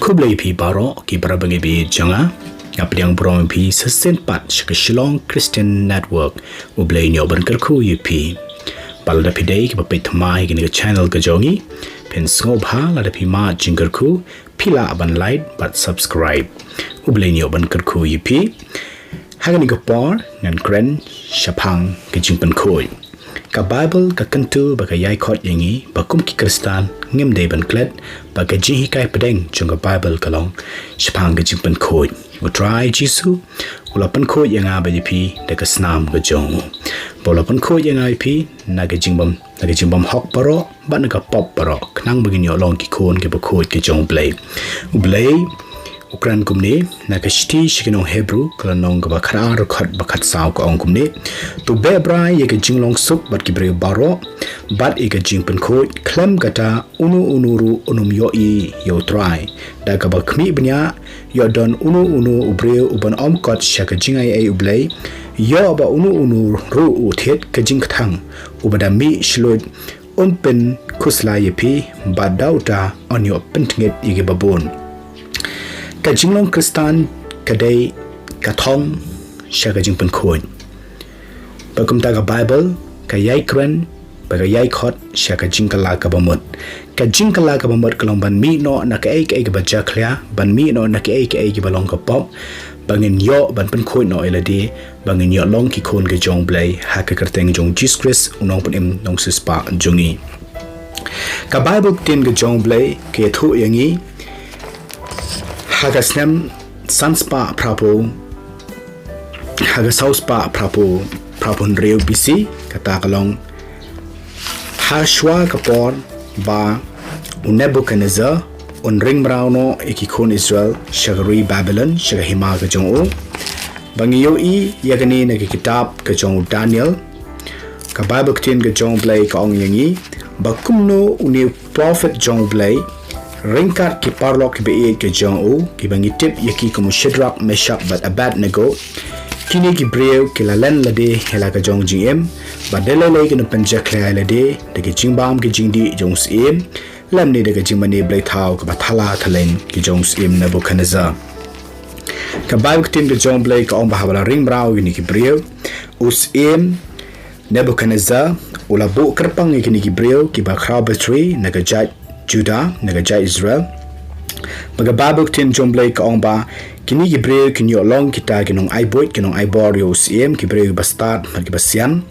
Kublai pi baro ki barabangi bi janga Apdiang brong pi sesen pat shka Shillong Christian Network ublay nyoban kerku yupi Balada pi day ki papay thamay ki channel ka jongi Pen sngop ha lada pi ma jingerku Pila aban like but subscribe ublay nyoban kerku yupi Hagani ka por ngan kren shapang ki jingpan koy Ka Bible ka kentu baka yai khot yangi bakum ki kristan ngem day ban klet baka jihi kai pedeng chung ka Bible kalong shapang ka jingpan koy Utrai Jisu ulapan ko yang aba yipi dekat senam ke jong bolapan ko yang ipi naga jingbam hok paro ba naga pop paro kenang begini olong ki kon ke bakot ke jong blay Ukran kumni naga shti shikinong Hebrew kalanong ka bakara rekhot bakat saw ka ong kumni tu bebrai ye ke jinglong sup bat ki bre baro bat e ke jingpan ko klem kata unuru unum yo try da ka bakmi bnya yo don unu ubre uban omkot shaka jingai ai ublay yo ba unu ru uthet ka jing thang ubada mi shlod pen kusla yepi badauta on yo pentnget ige babon ka jinglong kristan kadai ka thong shaka jingpan khoi bakum ta ka Bible ka yai kren baga yai khot shaka jingkala ka bamut ka jingkala ka bamut kalong ban mi no na ka ai ba jakhlia ban mi no na ka ai ba long ka pop bangin yo ban pen khoi no eladi bangin yo long ki khon ke jong blay ha ka kerteng jong Jesus Christ unong pen em nong sispa jongi ka Bible tin ke jong blay ke thu yangi ha ka snam sanspa prapo ha ka sauspa prapo reu bisi kata kalong Hashwa kapor ba Nebuchadnezzar ring brauno ikikon Israel shagari Babylon shagahima ka jong bangiyo yagani na kitab ka jong Daniel ka Bible tin ka jong blay ka ong yangi bakumno uni prophet jong blay ringkat ki parlok ki ka jong ki bangitip yaki kamu Shadrach Meshach but Abednego kini ki breu ki lalen lade hela ka jong jingem badele lay ki penjak khlai lade de ki jingbam ki jingdi jong sim lamni de ki jingmani blai thau ka bathala thalen ki jong sim Nebuchadnezzar ka Bible tin ki jong blai ka ong bahabala ring brau ni ki breu usim Nebuchadnezzar ula bu kerpang ni ki breu ki ba khraw batri na ka jai Judah na ka jai Israel baga Bible tin jong blai ka ong ba kini ki breu kini long kita kinong iboy kinong ibor yo cm ki breu bastard ki basian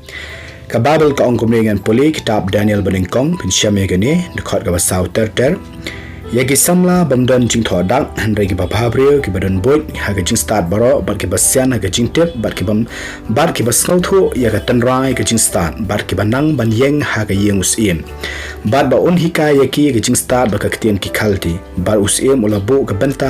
ka Bible ka ong kumringan poli kitab Daniel beningkong pin syame gani dekat ka basau ter yagi samla bamdan jing thodak hanre ki babhabreu ki badan boy ha ka jing start baro bat ki basian ha ka jing tep bat ki bam bar ki basnau thu ya ka tanrai ka jing start bat ki banang ban yeng ha ka yeng usim bat ba on hika yaki ka jing start ba ka ktien ki khalti bar usim ula bu ka banta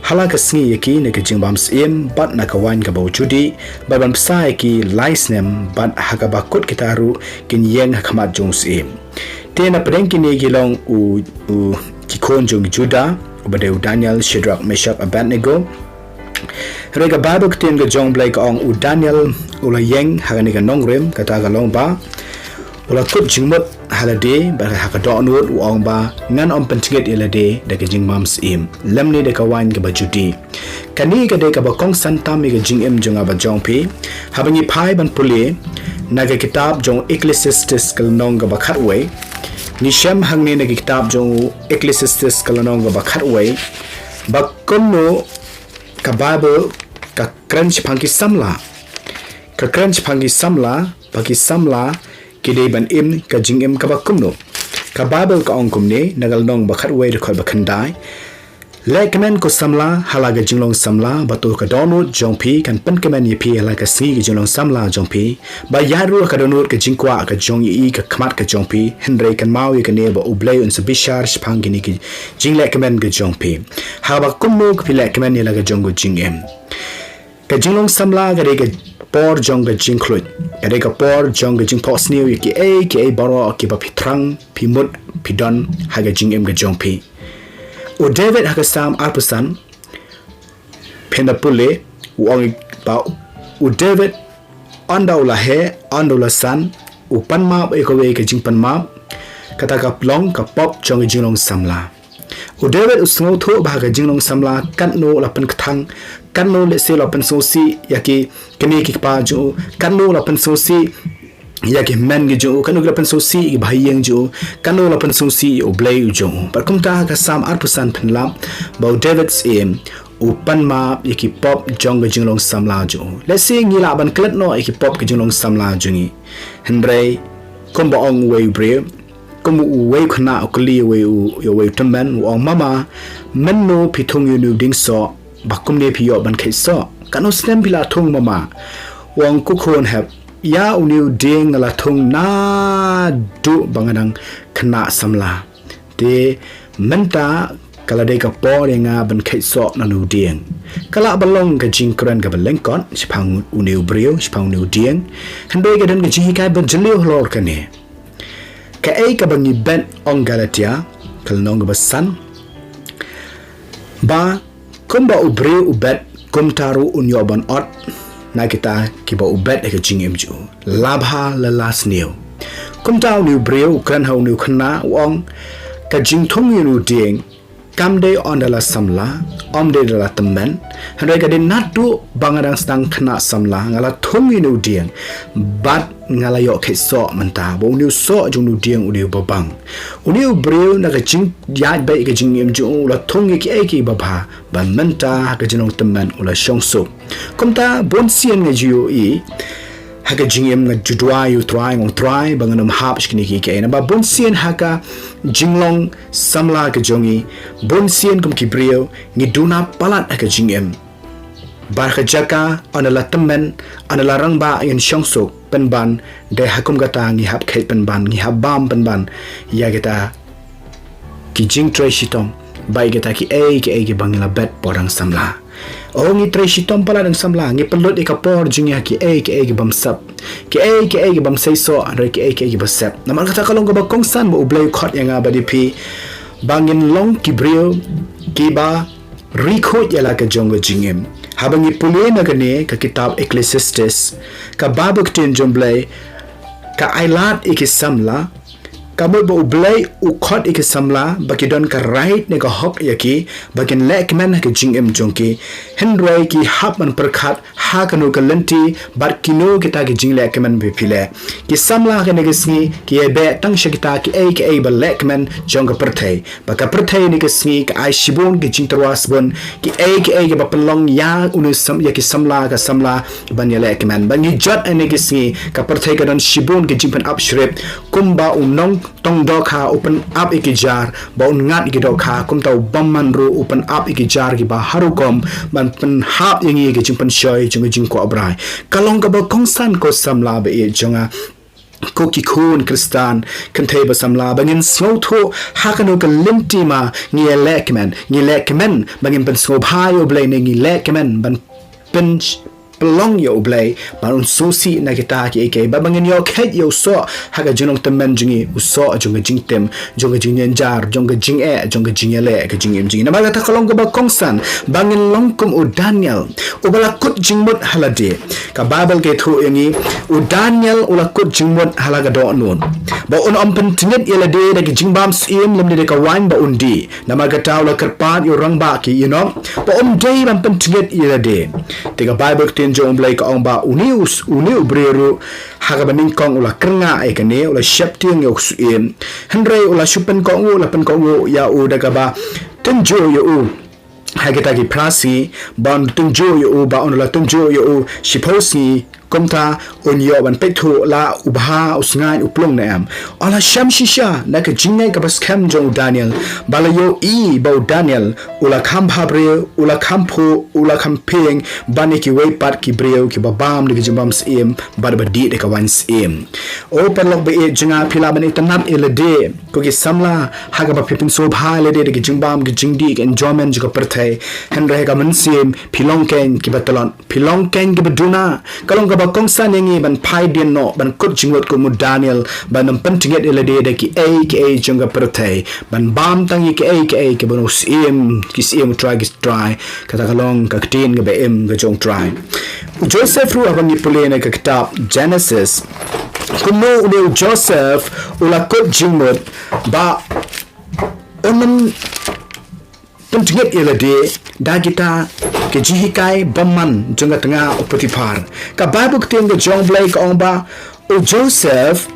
hala ka sngi yaki ne ka jing bam sim bat na ka wan ka ba judi ba bam sa yaki licenem bat ha ka ba kut kitaru kin yeng ha khamat jong sim tena pedeng kini gilong u kikon jong Judah ubade Daniel Shadrach Meshach Abednego rega Bible tin ga jong blai ka ong Daniel ula yeng hagani ka nongrem kata ga long ba ula kut jingmut halade ba ha ka donut ong ba ngan om pentinget ilade de ka jingmam sim lamni de ka wan ga bajudi kani ga de ka ba kong santam ga jingem jonga ba jongpi habangi phai ban puli naga kitab jong Ecclesiastes kal nong ga ba khatwe Nisham hangne na kitab jong Ecclesiastes kalanong ga bakhatway bakunno ka Bible ka crunch pangki samla bagi samla kide ban im ka jingim ka bakunno ka Bible ka ongkumne nagalnong bakhatway rekhoi bakhandai Lekmen ko samla halaga jinglong samla batul ka donut jongpi kan penkemen yipi halaga si ka jinglong samla jongpi ba yaru ka donut ka jingkwa ka jongi ka khamat ka jongpi henry kan mau ka ne ba ublay un sabishar shpangini ki jinglekmen ka jongpi haba kumno ka pilekmen ni laga jongo jingem ka jinglong samla ka de ka por jong ka jingklut ka de ka por jong ka jingpos niu ki ai baro ki ba pitrang pimut pidon haga jingem ka jongpi O David hakasam arpusan pendapule uang ba u David andaula he andaula san upan map ekowe ke jingpan map kata ka plong ka pop jong jinglong samla David usngo tho ba ga jinglong samla kan no la pen kthang kan no le se la pen so si yaki kene ki pa jo kan no la pen so si yaki men gi jo kan no la pen so si gi bhai yang jo kan no la pen so si o blay jo par kum ta ka sam 8% pen lam ba David's aim upan ma yaki pop jong ga jinglong samla jo let's say ngi la ban klet no yaki pop ga jinglong samla jo ni henry kom ba ong we bre kom we khna okli we yo we tamen ong mama menno phithong yu nu ding so bakum ne phiyo ban khai so kanu snem bila thong mama wong ku khon have ya uniu ding la thong na du banganang khna samla de menta kala de ka por nga ban khai so na nu ding kala balong ka jing kran ka baleng kon sipang uniu brio sipang nu ding handoi ka dan ka ji kai ban jelio hlor ka ne ka ai ka bangi ben ong galatia kal nong ba san ba kumba ubre ubet kumtaru unyo ban ot na kita kiba ubet ka jing imju labha la las new kumtau new breu kan hau new khna wong ka jing thong yu ding kam de on la samla om de la tamen handai ka de natu bangadang stang khna samla ngala thong yu ding bat ngala yo khe so manta bo new so jung nu ding u babang u breu na ka jing ya ba ka jing imju la thong ki ai ki baba ban manta ka jinong tamen ula shong so kumta bon sien nge ju e haka jingem nga judwa yu try banganam hap shkini ki ke na ba bon sien haka jinglong samla ka jongi bon sien kum ki brio ngi duna palat haka jingem bar ka jaka onala tamen onala rangba yin shongso penban de hakum gata ngi hap khet penban ngi hap bam penban ya geta ki jing tray shitom bai geta ki ki bangila bet porang samla o ngi tray shitom pala dang samla ngi pelot ikapor jingya ki bam sap ki bam sei so andre ki basep namal kata kalong ba kongsan mo ublay khot yanga badi pi bangin long ki brio ki ba record yala ka jongo jingem habangi pule na gane ka kitab Ecclesiastes ka babak tin jomblay ka ailat ikisamla kamu ba ublay ukot ikisamla bakidon ka right ne ka hop yaki bakin lekman ka jingem jongki hendrai ki hap man perkhat ha kanu ka lenti bar kino kita ki jing lekman be pile ki samla ka ne gisni ki be tang shikita ki ba lekman jong ka perthai ba ka perthai ne gisni ka ai shibon ki jing terwas bon ki ba pelong ya unu sam yaki samla ka samla ban ya lekman ban ni jot ne gisni ka perthai ka don shibon ki jing pan up shrip kumba unong tong do kha open up ikijar ba un ngat iki do kha kum tau bamman ru open up ikijar ki ba harukom ban pen hap yangi ki jimpan shoy jing ko abrai kalong ka ba kongsan ko samla ba e jonga koki khun kristan kanthe ba samla bangin snotho hakano ka limti ma ngi lekmen bangin pen so bhayo blai ne ngi lekmen ban pen pelong yo blay barun susi na kita ki ba bangin yo khet yo so haga jinong temen jingi uso jonga jingtem jonga jingen jar jonga jing le ka jing jing na ba ta kalong ba kongsan bangin longkum u Daniel u bala kut jingmut halade ka babel ke thu yangi u Daniel ula kut jingmut halaga do non ba un ompen tinget yelade da ki jingbam sim lemde ka wan ba undi na ma gata ula karpat yo rang ba ki you know ba day ban pen tinget yelade te ka bible jom blai ka ong ba uniu breru haga baning kong ula krenga ai kane ula shapting yo suim hendrai ula shupen kong ula pen kong ya u daga ba tenjo yo u haga ki prasi ban tenjo yo ba on la tenjo yo shiposi komta onyo ban pethu la ubha usngai uplong na am ala shamshisha na ka jingai ka bas kham jo Daniel balayo ba Daniel ula kham bhabre ula khampo ula khampeng baniki way pat ki breo ki babam de jimbam sim barba di de ka wan sim o perlok be jinga phila ban itanat elade ko ki samla haga ba pipin so bha le de ki jimbam ki jingdi ki enjoyment ji ko perthai hen re ga man sim philong ken ki batalon philong ken ki baduna kalong ba kongsan yangi ban pai din no ban kut jingot ko mu Daniel ban pentinget elade de ki jonga perthai ban bam tangi ki ban usim ki sim try kata kalong ka tin ga bem ga jong try Joseph ru abang ipulene ka kitab Genesis kuno ule Joseph ula kut jingmut ba pentingit ilade da kita ke jihikai baman janga tengah upatifar ka Bible ketin ke jong blai ka ong ba o Joseph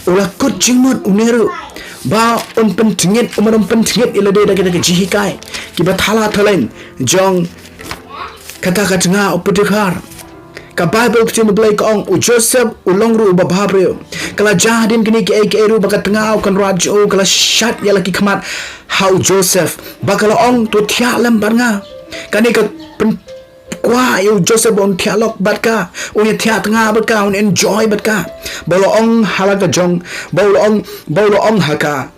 ula kut jingmut uniru ba on pentingit umaram pentingit ilade da kita ke jihikai ki bathala thalen jong kata ka tengah upatifar ka Bible ketin blai ka ong o Joseph ulongru ba babre kala jahadin kini ke ru ba ka tengah kan rajo kala shat ya laki khamat how Joseph bakala ong to thia lam barnga kani ka kwa yo Joseph on thia lok batka on thia tanga batka on enjoy batka bolo ong halaka jong bolo ong haka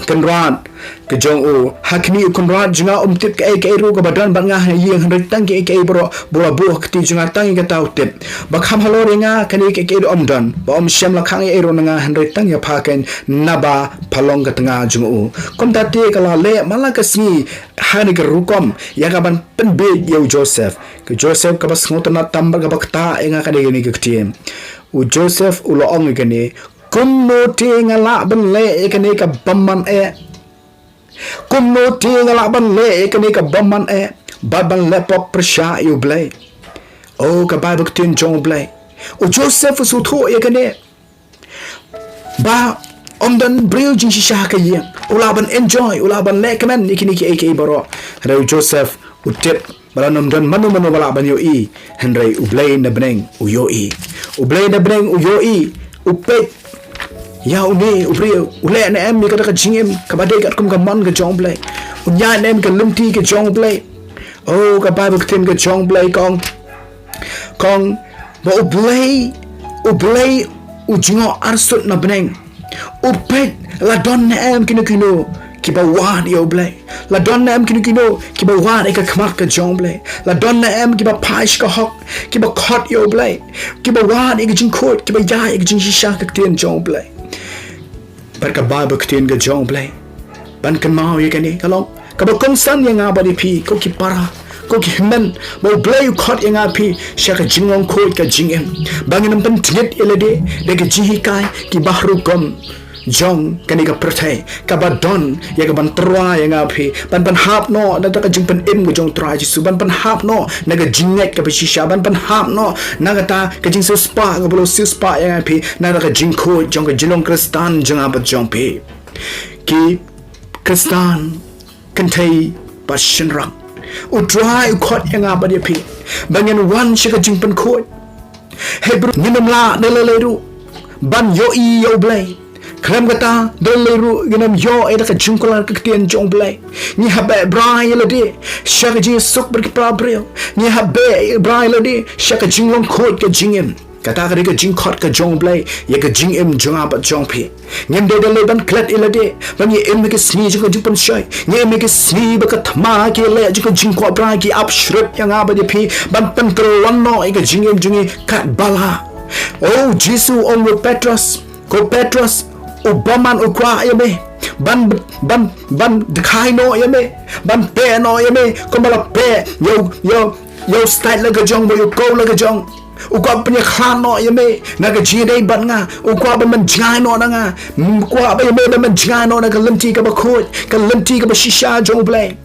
kanrat ke jong o hakni kanrat jinga tip ke ru ka badan barnga yeng hendrik tang ke bro bola bo kti jinga tang ke tau tip bakham halo ringa kani ke om don ba om shem la khang ro nga hendrik tang ya phaken naba phalong ka tanga jong o kom ta te kala le malaka si hani ka rukom ya ka ban pen be yo Joseph ka bas ngotna tamba ka bakta enga ka ni ke kti u Joseph ulo ong ke ni kumno tingala ban le ekane ka bamman kumno tingala ban le ekane ka bamman baban le pop prasha yu blay o ka Bible tin jong blay o Joseph su tho ekane ba omdan bril jing shisha ka yin ulaban enjoy ulaban le kaman nikini ki ak baro ra Joseph utip balanom don manu bala ban yo i henry ublay na bneng u yo i ublay na bneng u yo i upet ya uni ubri ule na em ka ka jingem ka bade ka kum ka man ka jong blay unya na em ka lumti ka jong blay oh ka Bible tin ka jong blay kong ba ublay ujingo arsut na bneng upet la don na em kino ki ba wan yo blay la don na em kino ki ba wan ka khamak ka jong blay la don na em ki ba paish ka hok ki ba khot yo blay ki ba wan ka jing khot ki ba ya ka jing shisha ka tin jong blay par ka Bible ketin ga jong blay ban kan mau ye kani kalong ka ba kong san ye nga ba di pi ko ki para ko ki men bo blay khot ye nga pi sha ka jingong khot ka jingem bangin pen tigit elede de ka jihi kai ki bahru kom jong kani ka prathai ka ba don ye ka ban trwa ye nga phi ban hap no na ta ka jing pen im go jong tra ji su ban hap no na ka jinget ka shisha ban hap no na ka ta ka jing so spa ka bolo su spa ye nga phi na ka jing kho jong ka jilong kristan jong ba jong phi ki kristan kan thai ba shin rang u dry u khot ye nga ba de phi bangen wan shi ka jing pen kho hebru ninam la ne le ru ban yo i yo blay kram kata deleru ginam yo eda ka jungkulan ka ktian jong blay ni habe brai lade shaka ji sok ber ka breo ni habe brai lade shaka jinglong khot ka jingem kata ka ka jing khot ka jong blay ye ka jingem jonga ba jong phi ngem de le ban klat ilade ban ye em ka sni ji ka jupon shai ni em ka sni ba ka thma ke le ji ka jing ko brai ki up shrut yang ba de phi ban pan kron no e ka jingem jungi kat bala oh Jesus on with Petrus Obaman ukwa yame ban dekai no yame ban pe no yame komala pe yo style la gajong bo yo ko la gajong ukwa punya khan no yame naga jide ban nga ukwa ban man jai no nga ukwa ba yame ban jai no na ka limti ka ba khot ka limti ka ba shisha jong blay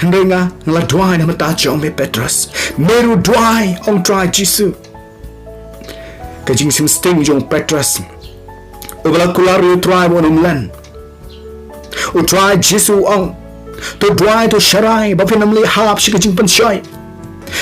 hendenga la dwai na mata jong me Petrus meru dwai on dry jisu ka jing sim sting jong Petrus Ugala kularu try one umlan. U try Jesu ong. To dry to sharai bafinamli hap shikajing panshai.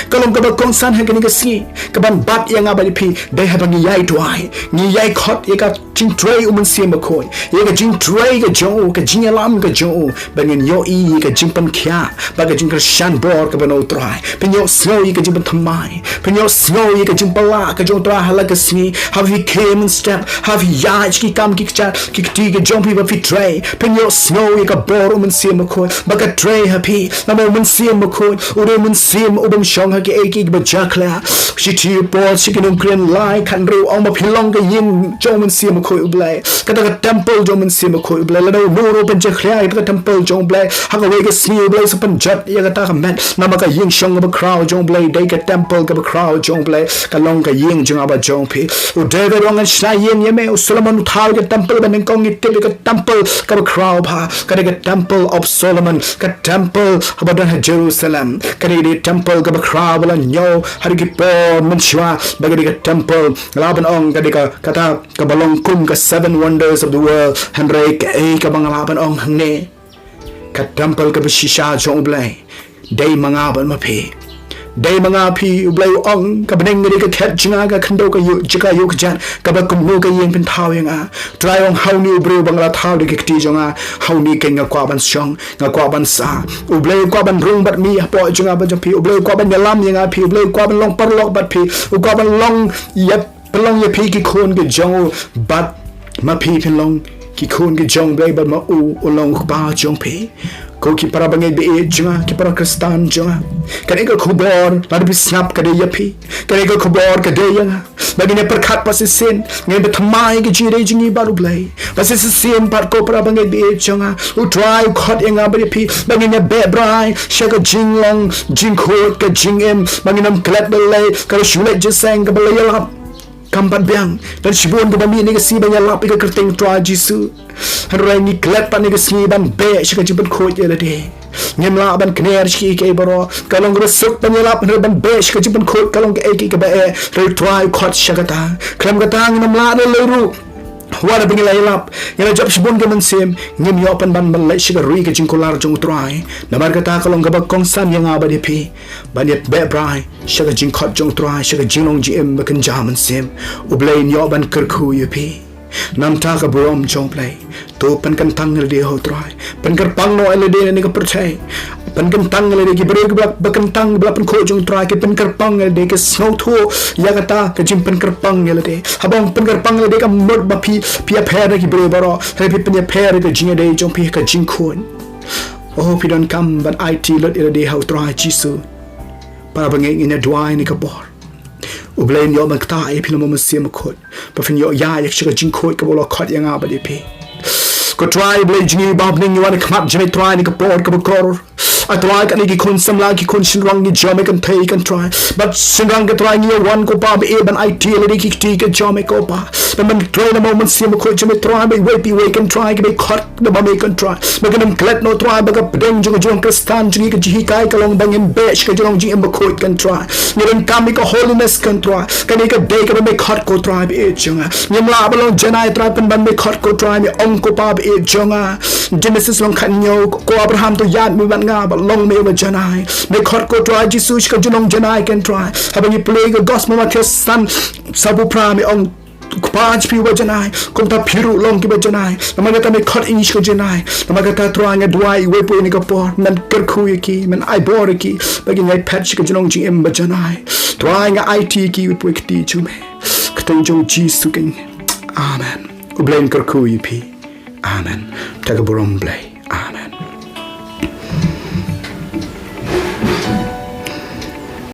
Kalong ka ba kong san hanggang ka si kaban bat yang abali pi day habang yai dry ni yai khot ye ka jing tray uman siya makoy ye ka jing tray ka jong ka jing alam ka jong bangin yo i ka jing pan kya ba ka jing ka shan bor ka bano try pinyo snow ye ka jing pan thamai pinyo snow ye ka jing pala ka jong try hala ka si have he came and step have he yai ki kam ki cha ki ti ka jong pi ba fi tray pinyo snow ye ka bor uman siya makoy ba ka tray happy na mo uman siya makoy uro uman siya ubam shong ha ki eki ba jakla shi ti bor shi kinum kren lai kan ru ong ma philong ka yin jong man siya makoy khoi ublai kata ka temple jong men sim khoi ublai la no no pen je khria ka temple jong blai ha ka we ka si ublai sa pan jat ya ka ta ka met na ma ka ying shong ba crowd jong blai dai ka temple ka crowd jong blai ka long ka ying jong aba jong phi u David rong an shna yen ye me u Solomon u thau ka temple ban kong it ka temple ka crowd ha ka temple of Solomon ka temple abadan Jerusalem ka temple ka crowd la nyo hari ki po men shwa ba ka temple laban ong ka kata ka balong kum ka 7 wonders of the world hanre ka ka bang laban ong hangne ka temple ka bishisha jong blai dai manga ban ma phi dai manga phi blai ong ka beneng ni ka khat jinga ka khando ka yu jika yu ka jan ka ba kum no ka yen pen thau yang a try ong how ni bre bangla thau de ki jonga how ni ke nga kwa ban song nga kwa ban sa u blai kwa ban rung bat mi po jinga ba jam phi u blai kwa ban yalam yang a phi u blai kwa ban long par lok bat phi u kwa ban long yep pelong ye phi ki khon ke jong bat ma phi pelong ki khon ke jong blai ba ma u long ba jong phi ko ki para bangai be junga ki para kristan junga kane ka khubor la bi snap ka de ye phi kane ka khubor ka de yang bagi ne perkhat pas sin ngai be thamai ki jire jingi baru blai pas sin par ko para bangai be junga u try khot yang ba phi bagi ne be brai shaka jing long jing khot ka jing em bagi nam klat belai ka shule je sang ka belai la kampan biang dan sibun ke bami ni ke si banyak lap ke kerteng tua jisu harai ni klat pan ni ke si ban be shika jiban khoj ya de ngem la ban kner shi ke baro kalong rusuk banyak lap ban be shika jiban khoj kalong ke ke ba re tua khot shakata kram ka tang nam la le ru wala bingi lai lap yana job sibun ke mensem ngem yo pan ban ban lai shika rui ke jingkolar jong trai namar kata kalong ka ba kong sam yang aba de pi banyet be brai shaka jing khot jong trai shaka jinglong ji em ba kan jaman sem ublai yo ban kerkhu ye pi nam ta ka brom jong play to pan kan tang le de ho trai pan kar pang no le de ne ka perchay pan kan tang le de ki bre ba kan tang ba pan kho jong trai ke pan kar pang le de ke snow tho ya kata ka jim pan kar pang le de habong pan kar pang le de ka mot ba phi phi phe ki bre baro he phi pan phe ke jing de jong phi ka jing khon oh phi don kam ban it lot le de ho trai jisu para bangai ina dwai ni ka bor ublain yo man kta e phi mo sim khot pa fin yo ya yak shika jing khot ka bolo khot yang ba de phi ko try blai jingi bab ning you want to come up jimmy try ni ka por ka kor atwa ka ni ki khun samla ki khun shinrang ni jome kan thai kan try but shinrang ka try ni one ko pa be ban it le ki ti ka jome ko pa but man try na moment sim khot jimmy try be we kan try ka be khot na ba me kan try ba kan klet no try ba ka deng jong kristan jingi ka ji kai ka long bang em be ka jong ji em ba khot kan try ni ren kam ka holiness kan try ka ni ka de ka be khot ko try be jonga nyam la ba long janai try pan ban be khot ko try me ong ko pa be jonga Genesis long khan nyo ko Abraham to yad mi ban nga ba long me ba janai me khot ko try Jesus ka junong janai can try habang i play the gospel ma kes san sabu pra me ong पांच भी वजनाय कुमता फिरू लोंग की वजनाय नमगता में खट इंच को जनाय नमगता त्रोंग दुआई वे पोई निका पोर मन कर खुय की मन आई बोर की बगिन आई पैच को जनों जी एम वजनाय त्रोंग आईटी की वे पोई की जुमे कतन जो जी सुकिंग आमेन उब्लेन कर खुय भी आमेन तक बुरम ब्ले